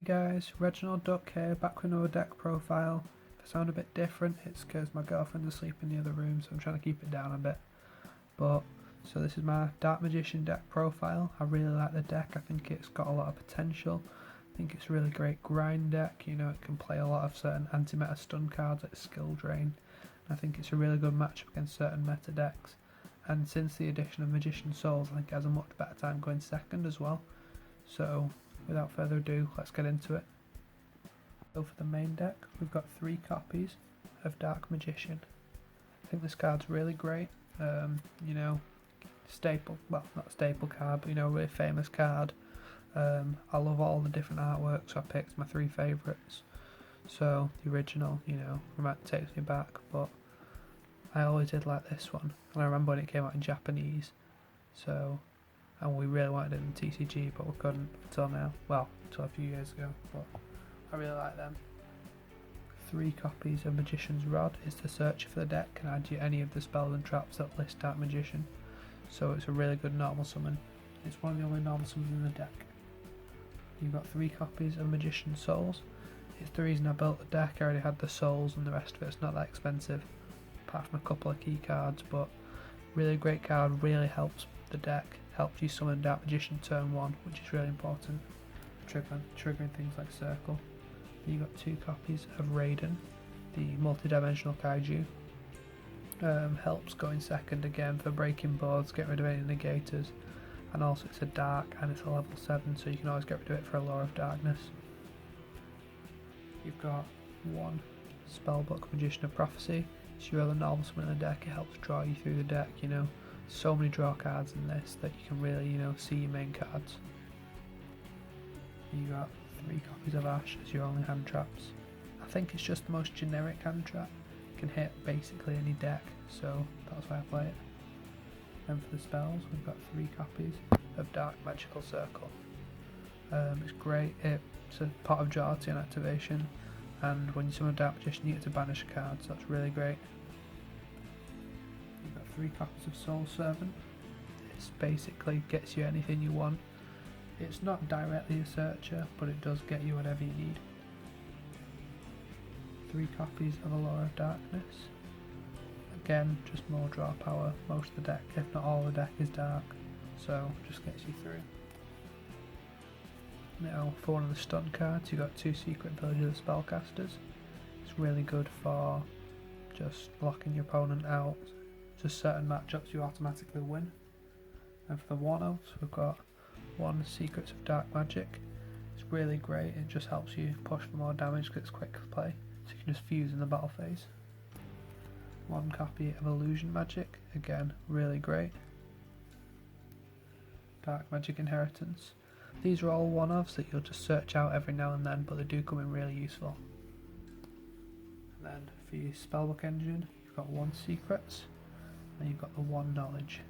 Guys, Reginald Duck here, back with another deck profile. If I sound a bit different, it's because my girlfriend's asleep in the other room, so I'm trying to keep it down a bit. So this is my Dark Magician deck profile. I really like the deck. I think it's got a lot of potential. I think it's a really great grind deck. You know, it can play a lot of certain anti-meta stun cards like Skill Drain. I think it's a really good matchup against certain meta decks. And since the addition of Magician Souls, I think it has a much better time going second as well. So without further ado, let's get into it. So for the main deck, we've got 3 copies of Dark Magician. I think this card's really great. You know, staple, well, not staple card, but you know, really famous card. I love all the different artwork, so I picked my 3 favourites. So the original, you know, takes me back, but I always did like this one, and I remember when it came out in Japanese. So, and we really wanted it in TCG, but we couldn't until now. Well, until a few years ago, but I really like them. 3 copies of Magician's Rod is the searcher for the deck, can add you any of the spells and traps that list Dark Magician. So it's a really good normal summon. It's one of the only normal summons in the deck. You've got 3 copies of Magician's Souls. It's the reason I built the deck. I already had the souls and the rest of it's not that expensive, apart from a couple of key cards, but really great card, really helps the deck, helps you summon Dark Magician turn 1, which is really important, triggering things like Circle. Then you've got 2 copies of Raiden, the multi-dimensional kaiju. Helps going second again for breaking boards, get rid of any negators, and also it's a dark and it's a level 7, so you can always get rid of it for a Lore of Darkness. You've got 1 Spellbook Magician of Prophecy. It's your other normal summon in the deck. It helps draw you through the deck, you know. So many draw cards in this that you can really, you know, see your main cards. You got 3 copies of Ash as your only hand traps. I think it's just the most generic hand trap. It can hit basically any deck, so that's why I play it. And for the spells, we've got 3 copies of Dark Magical Circle. It's great. It's a pot of Duality on activation, and when you summon a Dark Magician, you get to banish a card, so that's really great. You've got 3 copies of Soul Servant. It basically gets you anything you want. It's not directly a searcher, but it does get you whatever you need. 3 copies of a Lore of Darkness. Again, just more draw power. Most of the deck, if not all the deck, is dark, so just gets you through. Now, for one of the stun cards, you've got 2 Secret Villages of Spellcasters. It's really good for just locking your opponent out. Just certain matchups you automatically win. And for the 1-offs, we've got 1 Secrets of Dark Magic. It's really great, it just helps you push for more damage because it's quick to play, so you can just fuse in the battle phase. 1 copy of Illusion Magic, again, really great. Dark Magic Inheritance. These are all 1-offs that you'll just search out every now and then, but they do come in really useful. And then for your Spellbook Engine, you've got 1 Secrets, and you've got the 1 Knowledge.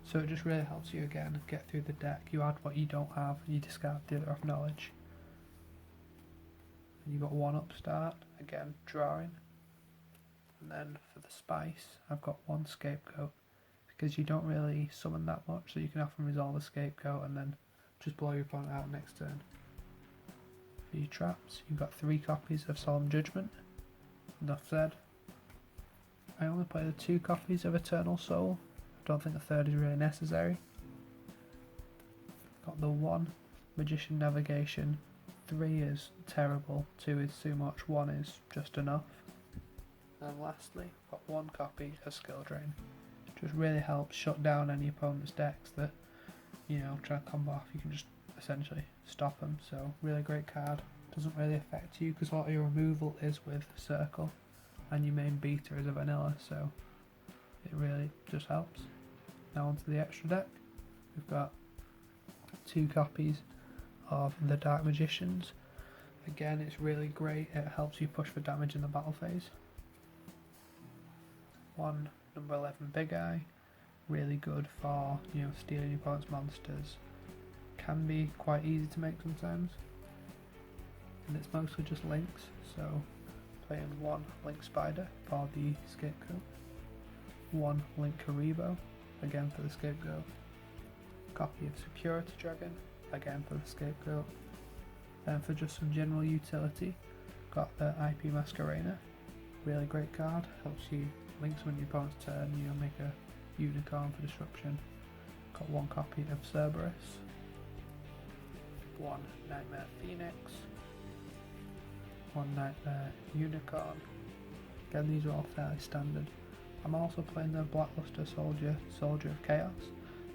So it just really helps you again get through the deck. You add what you don't have, and you discard the other of Knowledge. And you've got 1 Upstart, again, drawing. And then for the Spice, I've got 1 Scapegoat, because you don't really summon that much, so you can often resolve a Scapegoat and then just blow your opponent out next turn. For your traps, you've got 3 copies of Solemn Judgment. Enough said. I only play the 2 copies of Eternal Soul. I don't think the 3rd is really necessary. Got the 1 Magician Navigation. 3 is terrible, 2 is too much, 1 is just enough. And lastly, got 1 copy of Skill Drain. It just really helps shut down any opponent's decks that, you know, try to combo off. You can just essentially stop them. So really great card. Doesn't really affect you because a lot of your removal is with Circle, and your main beta is a vanilla, so it really just helps. Now onto the extra deck. We've got 2 copies of the Dark Magicians. Again, it's really great. It helps you push for damage in the battle phase. 1 number 11 Big Eye. Really good for, you know, stealing your opponent's monsters. Can be quite easy to make sometimes. And it's mostly just links, so playing 1 Link Spider for the Scapegoat. 1 Link Karibo, again for the Scapegoat. Copy of Security Dragon, again for the Scapegoat. For just some general utility, got the IP Masquerena, really great card, helps you link when your opponent's turn, you'll make a unicorn for disruption. Got one copy of Cerberus, one Nightmare Phoenix, one Nightmare Unicorn. Again, these are all fairly standard. I'm also playing the Blackluster Soldier, Soldier of Chaos.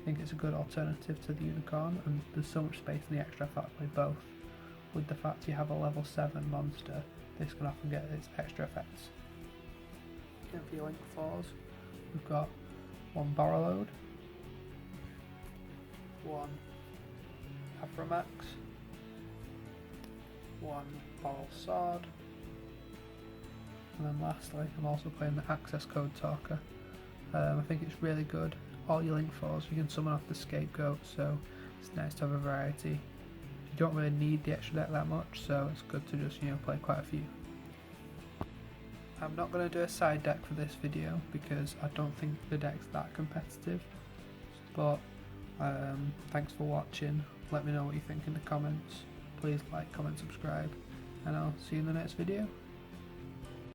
I think it's a good alternative to the Unicorn, and there's so much space in the extra I thought I'd play both. With the fact you have a level 7 monster, this can often get its extra effects. And for your Link 4s, we've got one Borrowload, one Aphromax, one Boral Sword, and then lastly I'm also playing the Access Code Talker. I think it's really good. All your Link 4s you can summon off the Scapegoat, so it's nice to have a variety. You don't really need the extra deck that much, so it's good to just play quite a few. I'm not going to do a side deck for this video because I don't think the deck's that competitive, but thanks for watching. Let me know what you think in the comments. Please like, comment, subscribe, and I'll see you in the next video.